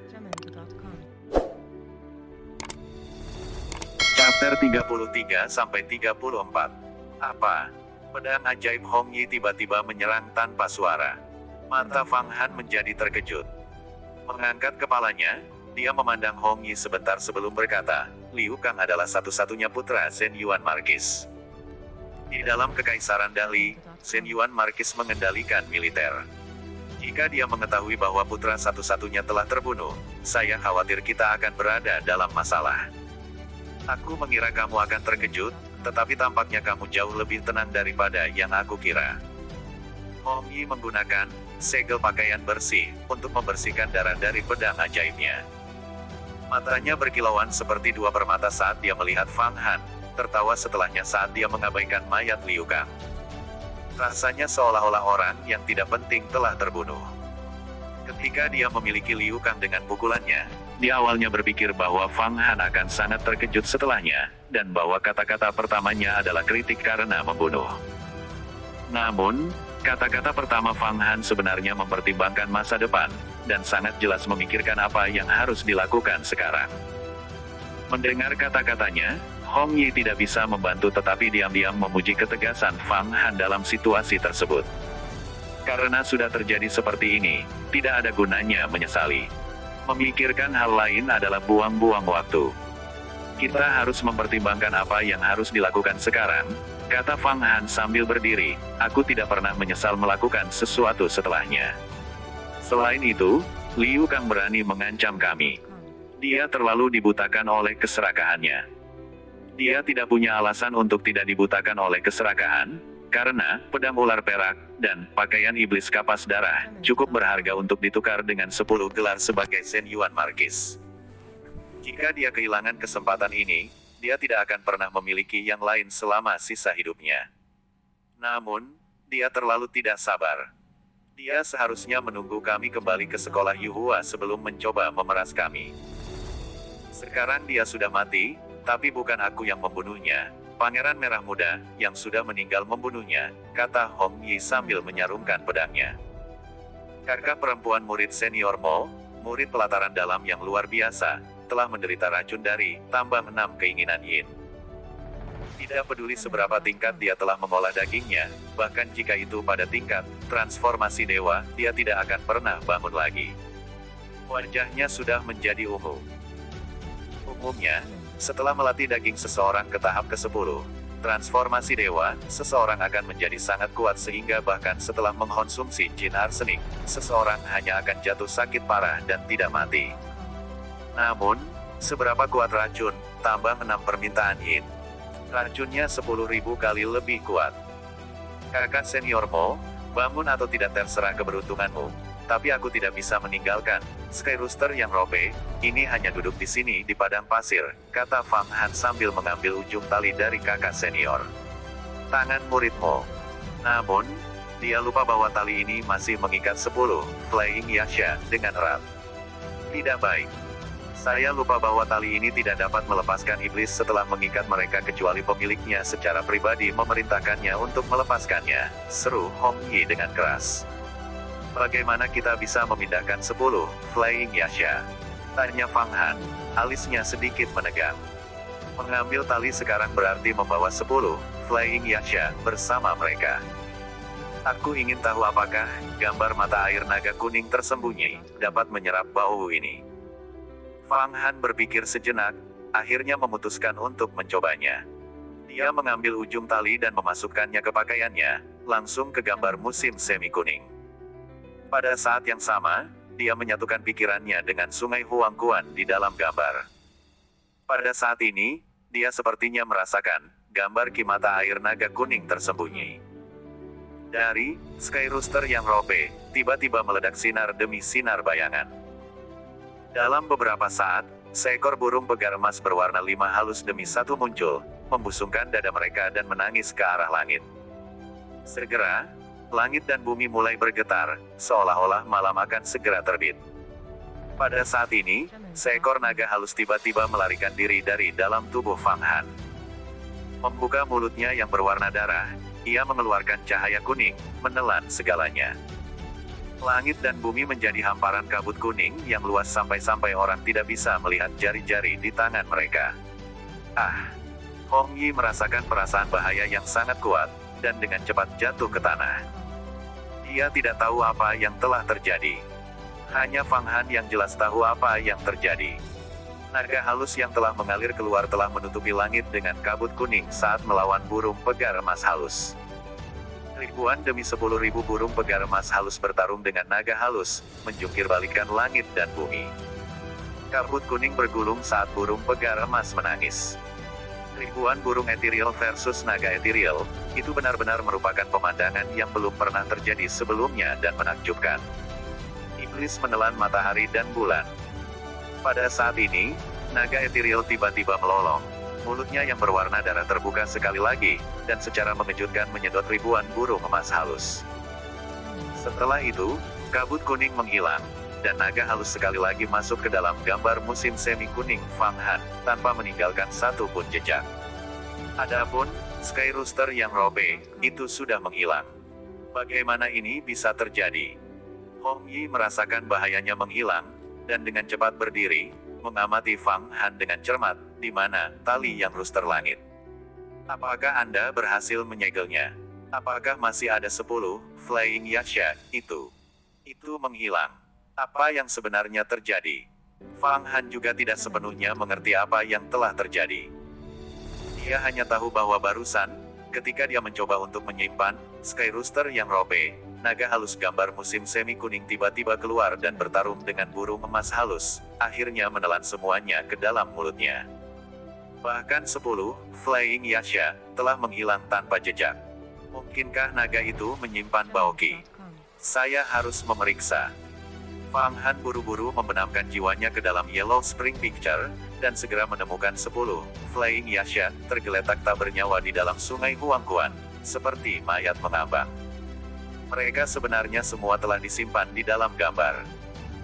Jamendo.com. Chapter 33-34. Apa? Pedang ajaib Hong Yi tiba-tiba menyerang tanpa suara. Mata Fang Han menjadi terkejut. Mengangkat kepalanya, dia memandang Hong Yi sebentar sebelum berkata, Liu Kang adalah satu-satunya putra Zhen Yuan Markis. Di dalam Kekaisaran Dali, Zhen Yuan Markis mengendalikan militer. Jika dia mengetahui bahwa putra satu-satunya telah terbunuh, saya khawatir kita akan berada dalam masalah. Aku mengira kamu akan terkejut, tetapi tampaknya kamu jauh lebih tenang daripada yang aku kira. Hong Yi menggunakan segel pakaian bersih untuk membersihkan darah dari pedang ajaibnya. Matanya berkilauan seperti dua permata saat dia melihat Fang Han, tertawa setelahnya saat dia mengabaikan mayat Liu Kang. Rasanya seolah-olah orang yang tidak penting telah terbunuh. Ketika dia memiliki Liu Kang dengan pukulannya, dia awalnya berpikir bahwa Fang Han akan sangat terkejut setelahnya, dan bahwa kata-kata pertamanya adalah kritik karena membunuh. Namun, kata-kata pertama Fang Han sebenarnya mempertimbangkan masa depan, dan sangat jelas memikirkan apa yang harus dilakukan sekarang. Mendengar kata-katanya, Hong Yi tidak bisa membantu tetapi diam-diam memuji ketegasan Fang Han dalam situasi tersebut. Karena sudah terjadi seperti ini, tidak ada gunanya menyesali. Memikirkan hal lain adalah buang-buang waktu. Kita harus mempertimbangkan apa yang harus dilakukan sekarang, kata Fang Han sambil berdiri. Aku tidak pernah menyesal melakukan sesuatu setelahnya. Selain itu, Liu Kang berani mengancam kami. Dia terlalu dibutakan oleh keserakahannya. Dia tidak punya alasan untuk tidak dibutakan oleh keserakahan, karena pedang ular perak dan pakaian iblis kapas darah cukup berharga untuk ditukar dengan 10 gelar sebagai Zhen Yuan Markis. Jika dia kehilangan kesempatan ini, dia tidak akan pernah memiliki yang lain selama sisa hidupnya. Namun, dia terlalu tidak sabar. Dia seharusnya menunggu kami kembali ke sekolah Yuhua sebelum mencoba memeras kami. Sekarang dia sudah mati, tapi bukan aku yang membunuhnya. Pangeran Merah Muda, yang sudah meninggal membunuhnya, kata Hong Yi sambil menyarungkan pedangnya. Kakak perempuan murid senior Mo, murid pelataran dalam yang luar biasa, telah menderita racun dari tambang 6 keinginan Yin. Tidak peduli seberapa tingkat dia telah mengolah dagingnya, bahkan jika itu pada tingkat transformasi dewa, dia tidak akan pernah bangun lagi. Wajahnya sudah menjadi ungu. Umumnya, setelah melatih daging seseorang ke tahap ke-10, transformasi dewa, seseorang akan menjadi sangat kuat sehingga bahkan setelah mengkonsumsi jin arsenik, seseorang hanya akan jatuh sakit parah dan tidak mati. Namun, seberapa kuat racun, tambang 6 permintaan Yin. Racunnya 10.000 kali lebih kuat. Kakak senior Mo, bangun atau tidak terserah keberuntunganmu. Tapi aku tidak bisa meninggalkan Sky Rooster yang robe, ini hanya duduk di sini di padang pasir, kata Fang Han sambil mengambil ujung tali dari kakak senior. Tangan muridmu. Namun, dia lupa bahwa tali ini masih mengikat 10 Flying Yasha dengan erat. Tidak baik. Saya lupa bahwa tali ini tidak dapat melepaskan iblis setelah mengikat mereka kecuali pemiliknya secara pribadi memerintahkannya untuk melepaskannya, seru Hong Yi dengan keras. Bagaimana kita bisa memindahkan 10 Flying Yasha? Tanya Fang Han, alisnya sedikit menegang. Mengambil tali sekarang berarti membawa 10 Flying Yasha bersama mereka. Aku ingin tahu apakah gambar mata air naga kuning tersembunyi dapat menyerap bau ini. Fang Han berpikir sejenak, akhirnya memutuskan untuk mencobanya. Dia mengambil ujung tali dan memasukkannya ke pakaiannya, langsung ke gambar musim semi kuning. Pada saat yang sama, dia menyatukan pikirannya dengan sungai Huangguan di dalam gambar. Pada saat ini, dia sepertinya merasakan gambar ki mata air naga kuning tersembunyi. Dari Sky Rooster yang robe, tiba-tiba meledak sinar demi sinar bayangan. Dalam beberapa saat, seekor burung pegar emas berwarna 5 halus demi 1 muncul, membusungkan dada mereka dan menangis ke arah langit. Segera, langit dan bumi mulai bergetar, seolah-olah malam akan segera terbit. Pada saat ini, seekor naga halus tiba-tiba melarikan diri dari dalam tubuh Fang Han. Membuka mulutnya yang berwarna darah, ia mengeluarkan cahaya kuning, menelan segalanya. Langit dan bumi menjadi hamparan kabut kuning yang luas sampai-sampai orang tidak bisa melihat jari-jari di tangan mereka. Hong Yi merasakan perasaan bahaya yang sangat kuat, dan dengan cepat jatuh ke tanah. Dia tidak tahu apa yang telah terjadi. Hanya Fang Han yang jelas tahu apa yang terjadi. Naga halus yang telah mengalir keluar telah menutupi langit dengan kabut kuning saat melawan burung pegar emas halus. Ribuan demi 10.000 burung pegar emas halus bertarung dengan naga halus, menjungkir balikan langit dan bumi. Kabut kuning bergulung saat burung pegar emas menangis. Ribuan burung ethereal versus naga ethereal, itu benar-benar merupakan pemandangan yang belum pernah terjadi sebelumnya dan menakjubkan. Iblis menelan matahari dan bulan. Pada saat ini, naga ethereal tiba-tiba melolong. Mulutnya yang berwarna darah terbuka sekali lagi, dan secara mengejutkan menyedot ribuan burung emas halus. Setelah itu, kabut kuning menghilang, dan naga halus sekali lagi masuk ke dalam gambar musim semi kuning Fang Han, tanpa meninggalkan satu pun jejak. Adapun, Sky Rooster yang robe, itu sudah menghilang. Bagaimana ini bisa terjadi? Hong Yi merasakan bahayanya menghilang, dan dengan cepat berdiri, mengamati Fang Han dengan cermat, di mana tali yang rooster langit. Apakah Anda berhasil menyegelnya? Apakah masih ada 10 Flying Yaksha itu? Itu menghilang. Apa yang sebenarnya terjadi? Fang Han juga tidak sepenuhnya mengerti apa yang telah terjadi. Dia hanya tahu bahwa barusan, ketika dia mencoba untuk menyimpan Sky Rooster yang robe, naga halus gambar musim semi kuning tiba-tiba keluar dan bertarung dengan burung emas halus, akhirnya menelan semuanya ke dalam mulutnya. Bahkan 10 Flying Yaksha telah menghilang tanpa jejak. Mungkinkah naga itu menyimpan Baoqi? Saya harus memeriksa. Fang Han buru-buru membenamkan jiwanya ke dalam Yellow Spring Picture, dan segera menemukan 10 Flying Yaksha tergeletak tak bernyawa di dalam sungai Huangquan, seperti mayat mengambang. Mereka sebenarnya semua telah disimpan di dalam gambar.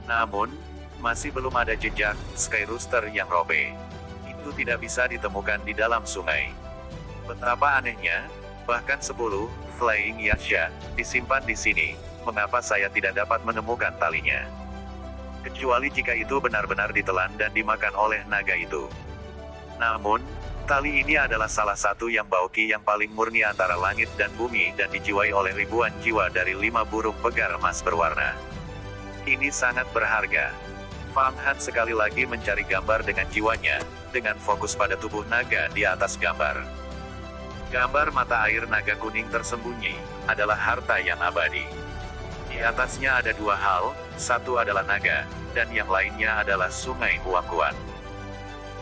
Namun, masih belum ada jejak Sky Rooster yang robe. Itu tidak bisa ditemukan di dalam sungai. Betapa anehnya, bahkan 10 Flying Yaksha disimpan di sini. Mengapa saya tidak dapat menemukan talinya? Kecuali jika itu benar-benar ditelan dan dimakan oleh naga itu. Namun, tali ini adalah salah satu yang Baoqi yang paling murni antara langit dan bumi dan dijiwai oleh ribuan jiwa dari 5 burung pegar emas berwarna. Ini sangat berharga. Fang Han sekali lagi mencari gambar dengan jiwanya, dengan fokus pada tubuh naga di atas gambar. Gambar mata air naga kuning tersembunyi, adalah harta yang abadi. Di atasnya ada dua hal, satu adalah naga, dan yang lainnya adalah sungai Huangquan.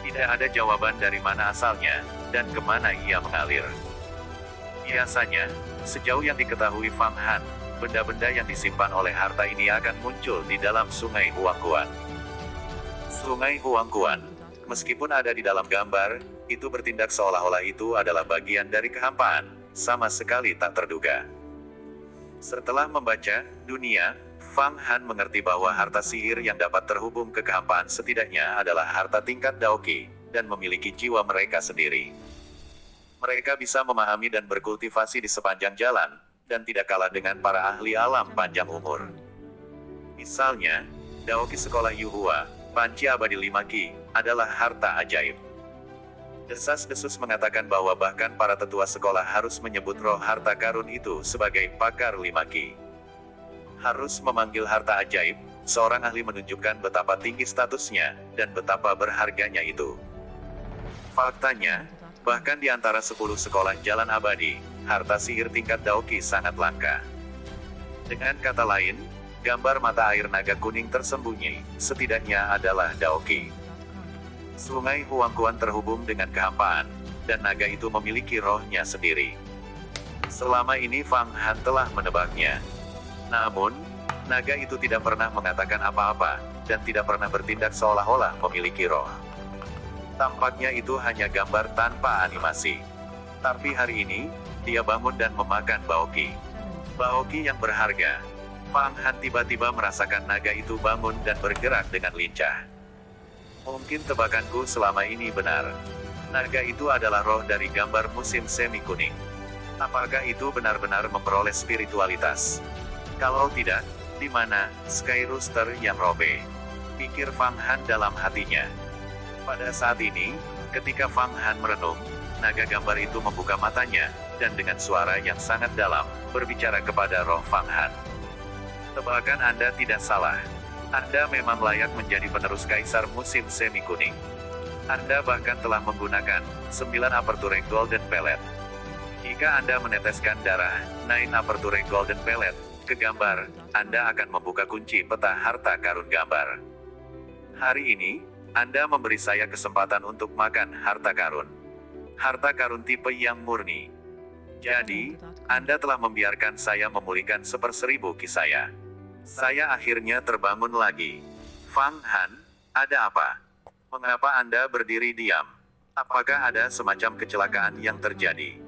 Tidak ada jawaban dari mana asalnya, dan kemana ia mengalir. Biasanya, sejauh yang diketahui Fang Han, benda-benda yang disimpan oleh harta ini akan muncul di dalam sungai Huangquan. Sungai Huangquan, meskipun ada di dalam gambar, itu bertindak seolah-olah itu adalah bagian dari kehampaan, sama sekali tak terduga. Setelah membaca dunia, Fang Han mengerti bahwa harta sihir yang dapat terhubung ke kehampaan setidaknya adalah harta tingkat Daoqi, dan memiliki jiwa mereka sendiri. Mereka bisa memahami dan berkultivasi di sepanjang jalan, dan tidak kalah dengan para ahli alam panjang umur. Misalnya, Daoqi sekolah Yuhua, panci abadi 5 Qi, adalah harta ajaib. Desas-desus mengatakan bahwa bahkan para tetua sekolah harus menyebut roh harta karun itu sebagai pakar 5 Qi. Harus memanggil harta ajaib, seorang ahli menunjukkan betapa tinggi statusnya, dan betapa berharganya itu. Faktanya, bahkan di antara 10 sekolah jalan abadi, harta sihir tingkat Daoqi sangat langka. Dengan kata lain, gambar mata air naga kuning tersembunyi, setidaknya adalah Daoqi. Sungai Huangquan terhubung dengan kehampaan, dan naga itu memiliki rohnya sendiri. Selama ini Fang Han telah menebaknya. Namun, naga itu tidak pernah mengatakan apa-apa, dan tidak pernah bertindak seolah-olah memiliki roh. Tampaknya itu hanya gambar tanpa animasi. Tapi hari ini, dia bangun dan memakan Baoqi. Baoqi yang berharga. Fang Han tiba-tiba merasakan naga itu bangun dan bergerak dengan lincah. Mungkin tebakanku selama ini benar. Naga itu adalah roh dari gambar musim semi kuning. Apakah itu benar-benar memperoleh spiritualitas? Kalau tidak, Di mana Sky Rooster yang robek? Pikir Fang Han dalam hatinya. Pada saat ini, ketika Fang Han merenung, naga gambar itu membuka matanya, dan dengan suara yang sangat dalam, berbicara kepada roh Fang Han. Tebakan Anda tidak salah. Anda memang layak menjadi penerus Kaisar Musim Semi Kuning. Anda bahkan telah menggunakan 9 Aperture Golden Pellet. Jika Anda meneteskan darah 9 Aperture Golden Pellet ke gambar, Anda akan membuka kunci peta harta karun gambar. Hari ini, Anda memberi saya kesempatan untuk makan harta karun. Harta karun tipe yang murni. Jadi, Anda telah membiarkan saya memulihkan 1/1000 ki saya. Saya akhirnya terbangun lagi. Fang Han, ada apa? Mengapa Anda berdiri diam? Apakah ada semacam kecelakaan yang terjadi?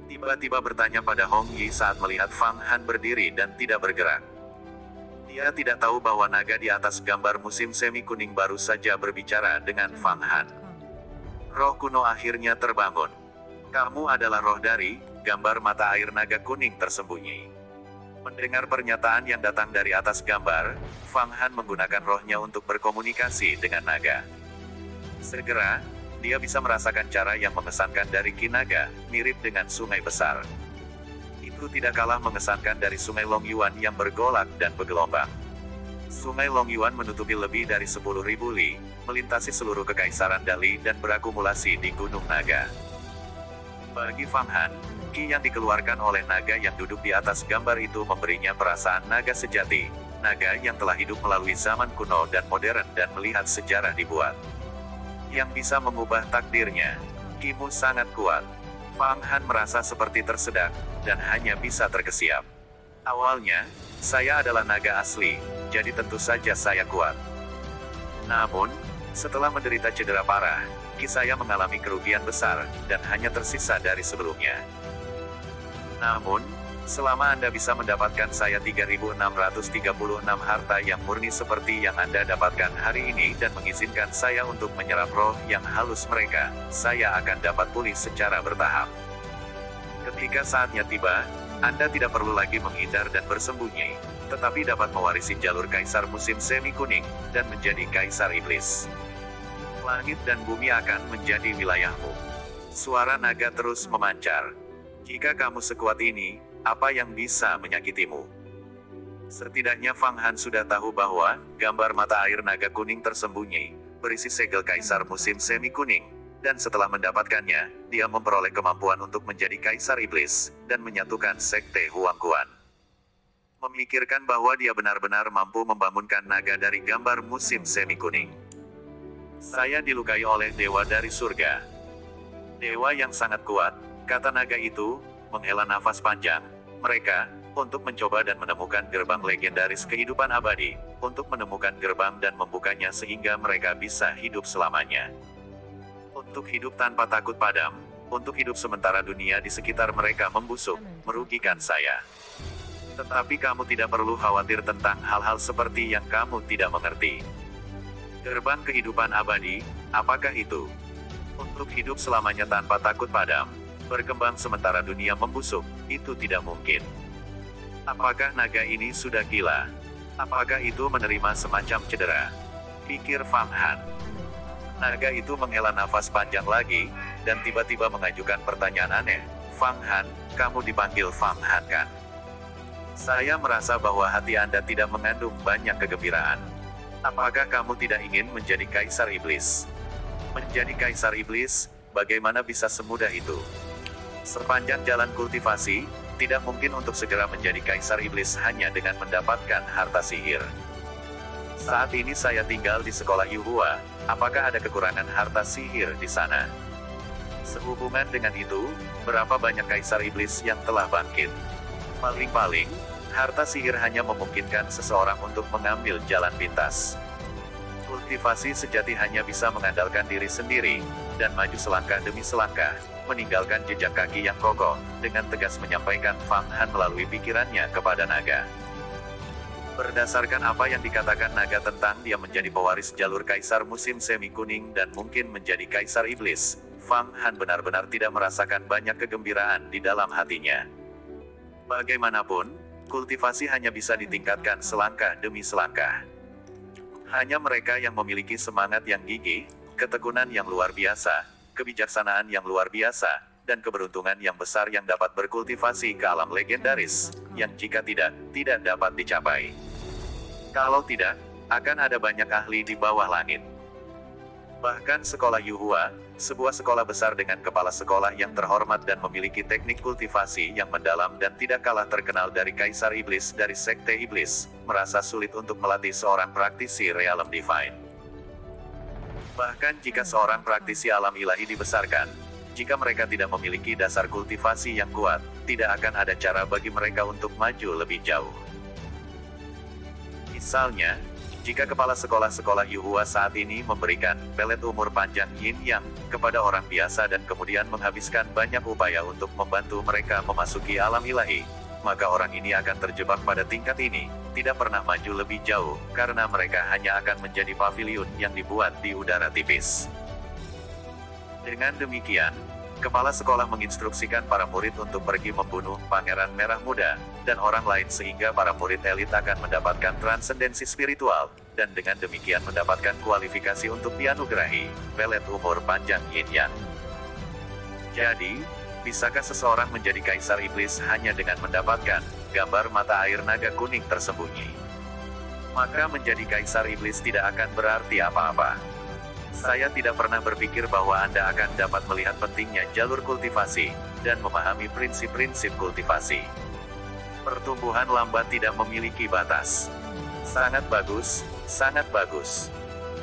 Tiba-tiba bertanya pada Hong Yi saat melihat Fang Han berdiri dan tidak bergerak. Dia tidak tahu bahwa naga di atas gambar musim semi kuning baru saja berbicara dengan Fang Han. Roh kuno akhirnya terbangun. Kamu adalah roh dari gambar mata air naga kuning tersembunyi. Mendengar pernyataan yang datang dari atas gambar, Fang Han menggunakan rohnya untuk berkomunikasi dengan naga. Segera, dia bisa merasakan cara yang mengesankan dari Ki Naga, mirip dengan sungai besar. Itu tidak kalah mengesankan dari sungai Long Yuan yang bergolak dan bergelombang. Sungai Long Yuan menutupi lebih dari 10.000 li, melintasi seluruh kekaisaran Dali dan berakumulasi di Gunung Naga. Bagi Fang Han, Ki yang dikeluarkan oleh naga yang duduk di atas gambar itu memberinya perasaan naga sejati, naga yang telah hidup melalui zaman kuno dan modern dan melihat sejarah dibuat. Yang bisa mengubah takdirnya. Ki-mu sangat kuat. Fang Han merasa seperti tersedak, dan hanya bisa terkesiap. Awalnya, saya adalah naga asli, jadi tentu saja saya kuat. Namun, setelah menderita cedera parah, Ki saya mengalami kerugian besar, dan hanya tersisa dari sebelumnya. Namun, selama Anda bisa mendapatkan saya 3.636 harta yang murni seperti yang Anda dapatkan hari ini dan mengizinkan saya untuk menyerap roh yang halus mereka, saya akan dapat pulih secara bertahap. Ketika saatnya tiba, Anda tidak perlu lagi menghindar dan bersembunyi, tetapi dapat mewarisi jalur Kaisar Musim Semi Kuning, dan menjadi Kaisar Iblis. Langit dan bumi akan menjadi wilayahmu. Suara naga terus memancar. Jika kamu sekuat ini, apa yang bisa menyakitimu? Setidaknya Fang Han sudah tahu bahwa gambar mata air naga kuning tersembunyi, berisi segel Kaisar Musim Semi Kuning, dan setelah mendapatkannya, dia memperoleh kemampuan untuk menjadi Kaisar Iblis, dan menyatukan Sekte Huang Kuan. Memikirkan bahwa dia benar-benar mampu membangunkan naga dari gambar musim semi kuning. Saya dilukai oleh dewa dari surga. Dewa yang sangat kuat, kata naga itu, menghela nafas panjang. Mereka, untuk mencoba dan menemukan gerbang legendaris kehidupan abadi, untuk menemukan gerbang dan membukanya sehingga mereka bisa hidup selamanya. Untuk hidup tanpa takut padam, untuk hidup sementara dunia di sekitar mereka membusuk, merugikan saya. Tetapi kamu tidak perlu khawatir tentang hal-hal seperti yang kamu tidak mengerti. Gerbang kehidupan abadi, apakah itu? Untuk hidup selamanya tanpa takut padam, berkembang sementara dunia membusuk, itu tidak mungkin. Apakah naga ini sudah gila? Apakah itu menerima semacam cedera? Pikir Fang Han. Naga itu menghela nafas panjang lagi, dan tiba-tiba mengajukan pertanyaan aneh. Fang Han, kamu dipanggil Fang Han kan? Saya merasa bahwa hati Anda tidak mengandung banyak kegembiraan. Apakah kamu tidak ingin menjadi Kaisar Iblis? Menjadi Kaisar Iblis, bagaimana bisa semudah itu? Sepanjang jalan kultivasi, tidak mungkin untuk segera menjadi Kaisar Iblis hanya dengan mendapatkan harta sihir. Saat ini saya tinggal di sekolah Yuhua, apakah ada kekurangan harta sihir di sana? Sehubungan dengan itu, berapa banyak Kaisar Iblis yang telah bangkit? Paling-paling, harta sihir hanya memungkinkan seseorang untuk mengambil jalan pintas. Kultivasi sejati hanya bisa mengandalkan diri sendiri, dan maju selangkah demi selangkah, meninggalkan jejak kaki yang kokoh, dengan tegas menyampaikan Fang Han melalui pikirannya kepada naga. Berdasarkan apa yang dikatakan naga tentang dia menjadi pewaris jalur Kaisar Musim Semi Kuning dan mungkin menjadi Kaisar Iblis, Fang Han benar-benar tidak merasakan banyak kegembiraan di dalam hatinya. Bagaimanapun, kultivasi hanya bisa ditingkatkan selangkah demi selangkah. Hanya mereka yang memiliki semangat yang gigih, ketekunan yang luar biasa, kebijaksanaan yang luar biasa, dan keberuntungan yang besar yang dapat berkultivasi ke alam legendaris, yang jika tidak dapat dicapai. Kalau tidak, akan ada banyak ahli di bawah langit. Bahkan sekolah Yuhua, sebuah sekolah besar dengan kepala sekolah yang terhormat dan memiliki teknik kultivasi yang mendalam dan tidak kalah terkenal dari Kaisar Iblis dari Sekte Iblis, merasa sulit untuk melatih seorang praktisi realem divine. Bahkan jika seorang praktisi alam ilahi dibesarkan, jika mereka tidak memiliki dasar kultivasi yang kuat, tidak akan ada cara bagi mereka untuk maju lebih jauh. Misalnya, jika kepala sekolah-sekolah Yuhua saat ini memberikan pelet umur panjang Yin Yang kepada orang biasa dan kemudian menghabiskan banyak upaya untuk membantu mereka memasuki alam ilahi, maka orang ini akan terjebak pada tingkat ini, tidak pernah maju lebih jauh, karena mereka hanya akan menjadi paviliun yang dibuat di udara tipis. Dengan demikian, kepala sekolah menginstruksikan para murid untuk pergi membunuh Pangeran Merah Muda, dan orang lain sehingga para murid elit akan mendapatkan transendensi spiritual, dan dengan demikian mendapatkan kualifikasi untuk dianugerahi pelet umur panjang Yin Yang. Jadi, bisakah seseorang menjadi Kaisar Iblis hanya dengan mendapatkan gambar mata air naga kuning tersembunyi? Maka menjadi Kaisar Iblis tidak akan berarti apa-apa. Saya tidak pernah berpikir bahwa Anda akan dapat melihat pentingnya jalur kultivasi, dan memahami prinsip-prinsip kultivasi. Pertumbuhan lambat tidak memiliki batas. Sangat bagus, sangat bagus.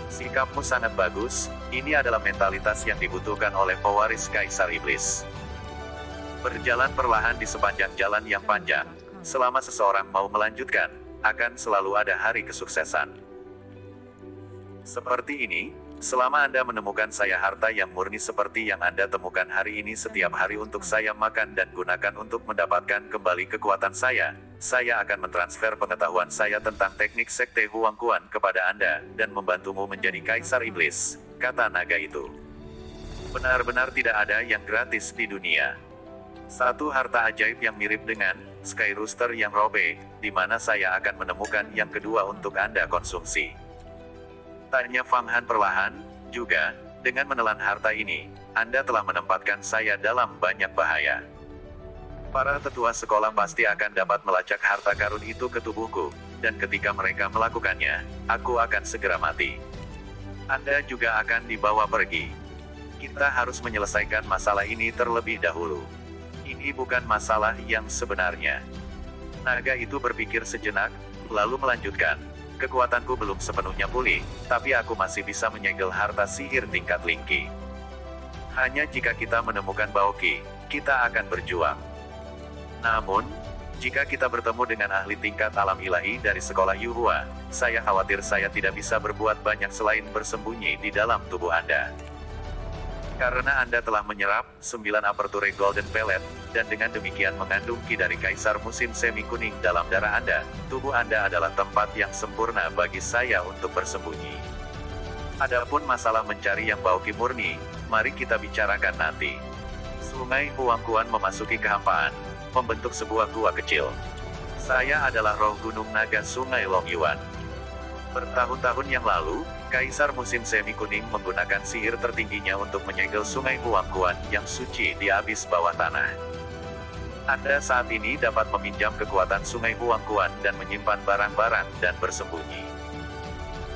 Sikapmu sangat bagus, ini adalah mentalitas yang dibutuhkan oleh pewaris Kaisar Iblis. Berjalan perlahan di sepanjang jalan yang panjang, selama seseorang mau melanjutkan, akan selalu ada hari kesuksesan. Seperti ini, selama Anda menemukan saya harta yang murni seperti yang Anda temukan hari ini setiap hari untuk saya makan dan gunakan untuk mendapatkan kembali kekuatan saya akan mentransfer pengetahuan saya tentang teknik Sekte Huangquan kepada Anda, dan membantumu menjadi Kaisar Iblis, kata naga itu. Benar-benar tidak ada yang gratis di dunia. Satu harta ajaib yang mirip dengan Sky Rooster yang robek, di mana saya akan menemukan yang kedua untuk Anda konsumsi. Tanya Fang Han perlahan, juga, dengan menelan harta ini, Anda telah menempatkan saya dalam banyak bahaya. Para tetua sekolah pasti akan dapat melacak harta karun itu ke tubuhku, dan ketika mereka melakukannya, aku akan segera mati. Anda juga akan dibawa pergi. Kita harus menyelesaikan masalah ini terlebih dahulu. Ini bukan masalah yang sebenarnya. Naga itu berpikir sejenak, lalu melanjutkan. Kekuatanku belum sepenuhnya pulih, tapi aku masih bisa menyegel harta sihir tingkat Lingqi. Hanya jika kita menemukan Baoqi, kita akan berjuang. Namun, jika kita bertemu dengan ahli tingkat alam ilahi dari sekolah Yuhua, saya khawatir saya tidak bisa berbuat banyak selain bersembunyi di dalam tubuh Anda. Karena Anda telah menyerap 9 aperture golden pellet, dan dengan demikian mengandung ki dari Kaisar Musim Semi Kuning dalam darah Anda, tubuh Anda adalah tempat yang sempurna bagi saya untuk bersembunyi. Adapun masalah mencari yang Baoqi murni, mari kita bicarakan nanti. Sungai Huangquan memasuki kehampaan, membentuk sebuah gua kecil. Saya adalah roh gunung naga Sungai Longyuan. Bertahun-tahun yang lalu, Kaisar Musim Semi Kuning menggunakan sihir tertingginya untuk menyegel Sungai Huangquan yang suci di abis bawah tanah. Anda saat ini dapat meminjam kekuatan Sungai Huangquan dan menyimpan barang-barang dan bersembunyi.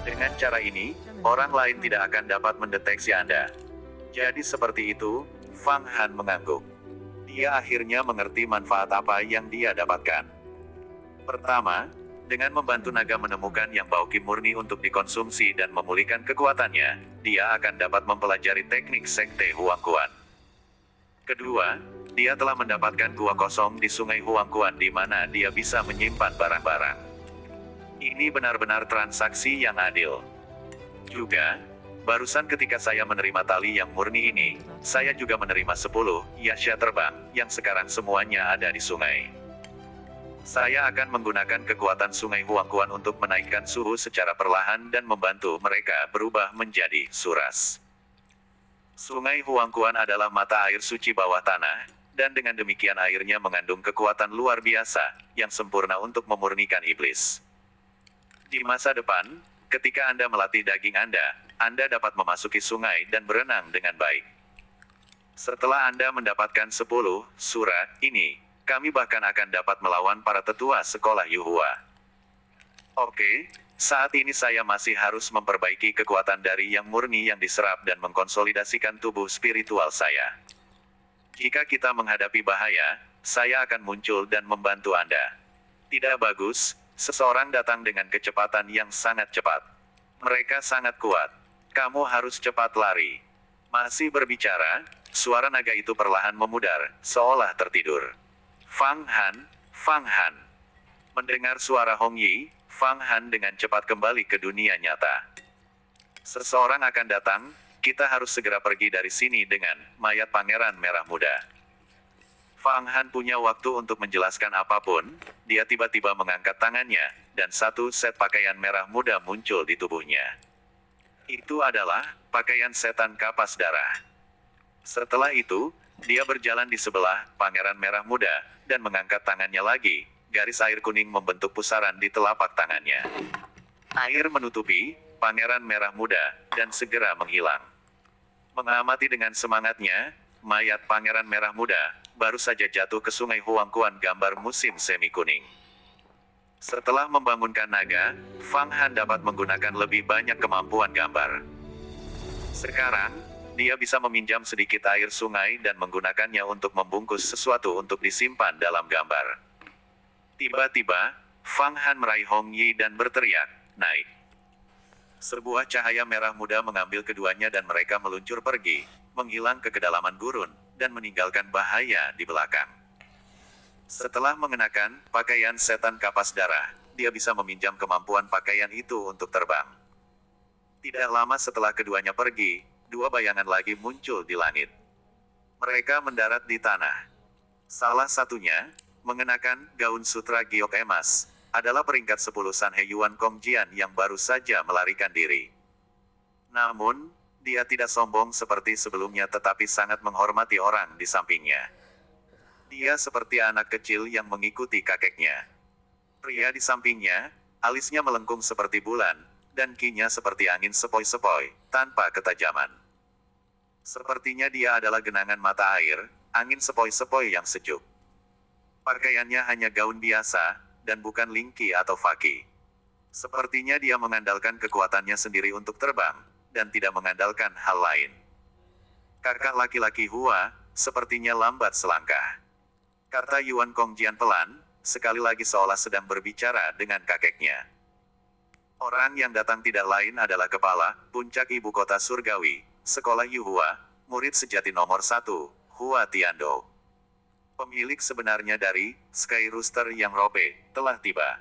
Dengan cara ini, orang lain tidak akan dapat mendeteksi Anda. Jadi seperti itu, Fang Han mengangguk. Dia akhirnya mengerti manfaat apa yang dia dapatkan. Pertama, dengan membantu naga menemukan yang Baoqi murni untuk dikonsumsi dan memulihkan kekuatannya, dia akan dapat mempelajari teknik Sekte Huangquan. Kedua, dia telah mendapatkan gua kosong di Sungai Huangquan di mana dia bisa menyimpan barang-barang. Ini benar-benar transaksi yang adil. Juga, barusan ketika saya menerima tali yang murni ini, saya juga menerima 10 yasha terbang, yang sekarang semuanya ada di sungai. Saya akan menggunakan kekuatan Sungai Huangquan untuk menaikkan suhu secara perlahan dan membantu mereka berubah menjadi suras. Sungai Huangquan adalah mata air suci bawah tanah, dan dengan demikian airnya mengandung kekuatan luar biasa, yang sempurna untuk memurnikan iblis. Di masa depan, ketika Anda melatih daging Anda dapat memasuki sungai dan berenang dengan baik. Setelah Anda mendapatkan 10 surat ini, kami bahkan akan dapat melawan para tetua sekolah Yuhua. Oke, saat ini saya masih harus memperbaiki kekuatan dari yang murni yang diserap dan mengkonsolidasikan tubuh spiritual saya. Jika kita menghadapi bahaya, saya akan muncul dan membantu Anda. Tidak bagus, seseorang datang dengan kecepatan yang sangat cepat. Mereka sangat kuat. Kamu harus cepat lari. Masih berbicara, suara naga itu perlahan memudar, seolah tertidur. Fang Han. Mendengar suara Hong Yi, Fang Han dengan cepat kembali ke dunia nyata. Seseorang akan datang, kita harus segera pergi dari sini dengan mayat Pangeran Merah Muda. Fang Han punya waktu untuk menjelaskan apapun, dia tiba-tiba mengangkat tangannya, dan satu set pakaian merah muda muncul di tubuhnya. Itu adalah pakaian setan kapas darah. Setelah itu, dia berjalan di sebelah Pangeran Merah Muda, dan mengangkat tangannya lagi, garis air kuning membentuk pusaran di telapak tangannya. Air menutupi Pangeran Merah Muda, dan segera menghilang. Mengamati dengan semangatnya, mayat Pangeran Merah Muda baru saja jatuh ke sungai Huangquan gambar musim semi kuning. Setelah membangunkan naga, Fang Han dapat menggunakan lebih banyak kemampuan gambar. Sekarang, dia bisa meminjam sedikit air sungai dan menggunakannya untuk membungkus sesuatu untuk disimpan dalam gambar. Tiba-tiba, Fang Han meraih Hong Yi dan berteriak, "Naik!" Sebuah cahaya merah muda mengambil keduanya dan mereka meluncur pergi, menghilang ke kedalaman gurun, dan meninggalkan bahaya di belakang. Setelah mengenakan pakaian setan kapas darah, dia bisa meminjam kemampuan pakaian itu untuk terbang. Tidak lama setelah keduanya pergi, dua bayangan lagi muncul di langit. Mereka mendarat di tanah. Salah satunya, mengenakan gaun sutra giok emas, adalah peringkat 10 Sanhe Yuan Kongjian yang baru saja melarikan diri. Namun, dia tidak sombong seperti sebelumnya tetapi sangat menghormati orang di sampingnya. Dia seperti anak kecil yang mengikuti kakeknya. Pria di sampingnya, alisnya melengkung seperti bulan, dan kinya seperti angin sepoi-sepoi, tanpa ketajaman. Sepertinya dia adalah genangan mata air, angin sepoi-sepoi yang sejuk. Pakaiannya hanya gaun biasa, dan bukan lingki atau faki. Sepertinya dia mengandalkan kekuatannya sendiri untuk terbang, dan tidak mengandalkan hal lain. Kakak laki-laki Hua, sepertinya lambat selangkah. Kata Yuan Kongjian pelan, sekali lagi seolah sedang berbicara dengan kakeknya. Orang yang datang tidak lain adalah kepala, puncak ibu kota surgawi, sekolah Yuhua, murid sejati nomor 1, Hua Tiando. Pemilik sebenarnya dari Sky Rooster yang Robe telah tiba.